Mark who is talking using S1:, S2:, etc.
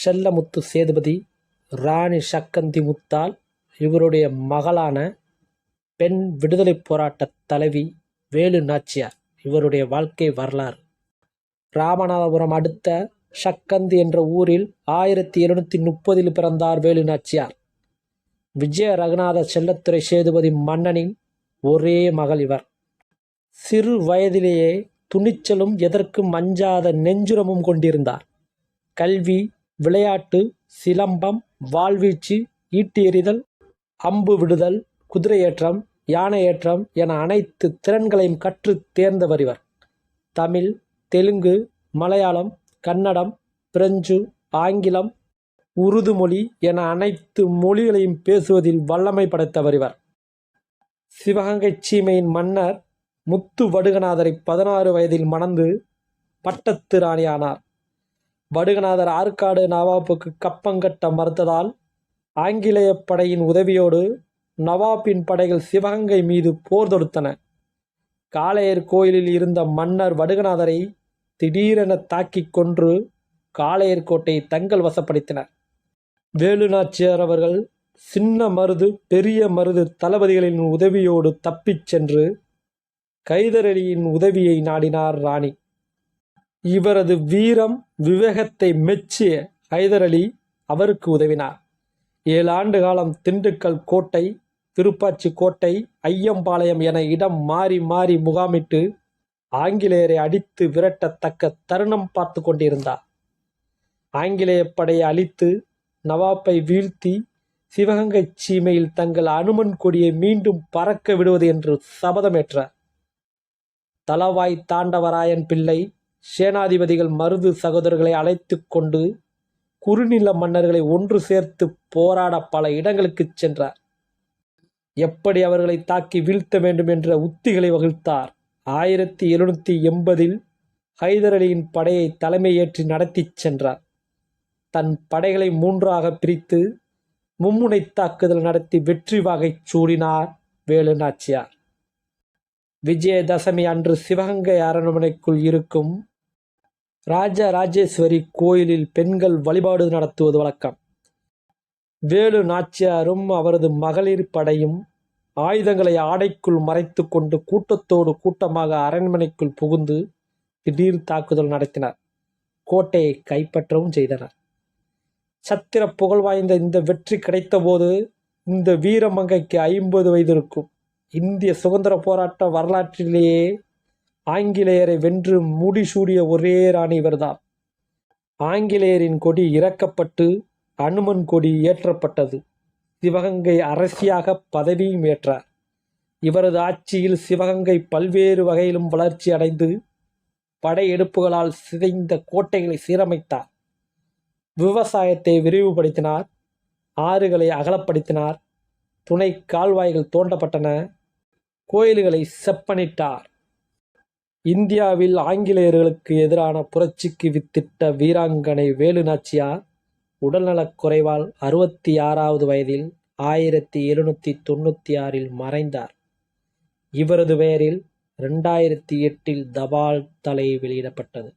S1: செல்லமுத்து சேதுபதி, ராணி சக்கந்தி முத்தால் இவருடைய மகளான பெண் விடுதலைப் போராட்ட தலைவி வேலு நாச்சியார் இவருடைய வாழ்க்கை வரலாறு. ராமநாதபுரம் அடுத்த சக்கந்தி என்ற ஊரில் 1730 பிறந்தார் வேலு நாச்சியார். விஜய ரகுநாத செல்லத்துரை சேதுபதி மன்னனின் ஒரே மகள் இவர். சிறு வயதிலேயே துணிச்சலும் எதற்கும் அஞ்சாத நெஞ்சுரமும் கொண்டிருந்தார். கல்வி, விளையாட்டு, சிலம்பம், வாள்வீச்சு, ஈட்டி எறிதல், அம்பு விடுதல், குதிரையேற்றம், யானை ஏற்றம் என அனைத்து திறன்களையும் கற்று தேர்ந்தவர் இவர். தமிழ், தெலுங்கு, மலையாளம், கன்னடம், பிரெஞ்சு, ஆங்கிலம், உருது மொழி என அனைத்து மொழிகளையும் பேசுவதில் வல்லமை படைத்தவர் இவர். சிவகங்கை சீமையின் மன்னர் முத்து வடுகநாதரை 16 வயதில் மணந்து பட்டத்து ராணியானார். வடுகநாதர் ஆற்காடு நவாப்புக்கு கப்பங்கட்ட மறுத்ததால் ஆங்கிலேய படையின் உதவியோடு நவாப்பின் படைகள் சிவகங்கை மீது போர் தொடுத்தன. காளையர் கோயிலில் இருந்த மன்னர் வடுகநாதரை திடீரென தாக்கிக் கொன்று காளையர் கோட்டையை தங்கள் வசப்படுத்தினர். வேலு நாச்சியார் அவர்கள் சின்ன மருது, பெரிய மருது தளபதிகளின் உதவியோடு தப்பிச் சென்று கைதர் அலியின் உதவியை நாடினார் ராணி. இவரது வீரம், விவேகத்தை மெச்சிய ஹைதர் அலி அவருக்கு உதவினார். 7 ஆண்டு காலம் திண்டுக்கல் கோட்டை, திருப்பாச்சி கோட்டை, ஐயம்பாளையம் என இடம் மாறி மாறி முகாமிட்டு ஆங்கிலேயரை அடித்து விரட்டத்தக்க தருணம் பார்த்து கொண்டிருந்தார். ஆங்கிலேய படையை அழித்து நவாப்பை வீழ்த்தி சிவகங்கை சீமையில் தங்கள் அனுமன் கொடியை மீண்டும் பறக்க விடுவது என்று சபதமேற்றார். தளவாய் தாண்டவராயன் பிள்ளை, சேனாதிபதிகள் மருது சகோதரர்களை அழைத்து கொண்டு குறுநில மன்னர்களை ஒன்று சேர்த்து போராட பல இடங்களுக்கு சென்றார். எப்படி அவர்களை தாக்கி வீழ்த்த வேண்டும் என்ற உத்திகளை வகுத்தார். 1780 ஹைதர் அலியின் படையை தலைமையேற்றி நடத்தி சென்றார். தன் படைகளை 3ஆக பிரித்து மும்முனை தாக்குதல் நடத்தி வெற்றி வாகை சூடினார் வேலு நாச்சியார். விஜயதசமி அன்று சிவகங்கை அரண்மனைக்குள் இருக்கும் ராஜராஜேஸ்வரி கோயிலில் பெண்கள் வழிபாடு நடத்துவது வழக்கம். வேலு நாச்சியாரும் அவரது மகளிர் படையும் ஆயுதங்களை ஆடைக்குள் மறைத்து கொண்டு கூட்டத்தோடு கூட்டமாக அரண்மனைக்குள் புகுந்து திடீர் தாக்குதல் நடத்தினர். கோட்டையை கைப்பற்றவும் செய்தனர். சத்திர புகழ் வாய்ந்த இந்த வெற்றி கிடைத்தபோது இந்த வீரமங்கைக்கு 50 வயது இருக்கும். இந்திய சுதந்திர போராட்ட வரலாற்றிலேயே ஆங்கிலேயரை வென்று முடிசூடிய ஒரே ராணி இவர்தான். ஆங்கிலேயரின் கொடி இறக்கப்பட்டு அனுமன் கொடி ஏற்றப்பட்டது. சிவகங்கை அரசியாக பதவியும் ஏற்றார். இவரது ஆட்சியில் சிவகங்கை பல்வேறு வகையிலும் வளர்ச்சி அடைந்து படையெடுப்புகளால் சிதைந்த கோட்டைகளை சீரமைத்தார். விவசாயத்தை விரிவுபடுத்தினார். ஆறுகளை அகலப்படுத்தினார். துணை கால்வாய்கள் தோண்டப்பட்டன. கோயில்களை செப்பனிட்டார். இந்தியாவில் ஆங்கிலேயர்களுக்கு எதிரான புரட்சிக்கு வித்திட்ட வீராங்கனை வேலு நாச்சியார் உடல்நலக் குறைவால் 66வது வயதில் 1796 மறைந்தார். இவரது பெயரில் 2008 தபால் தலை வெளியிடப்பட்டது.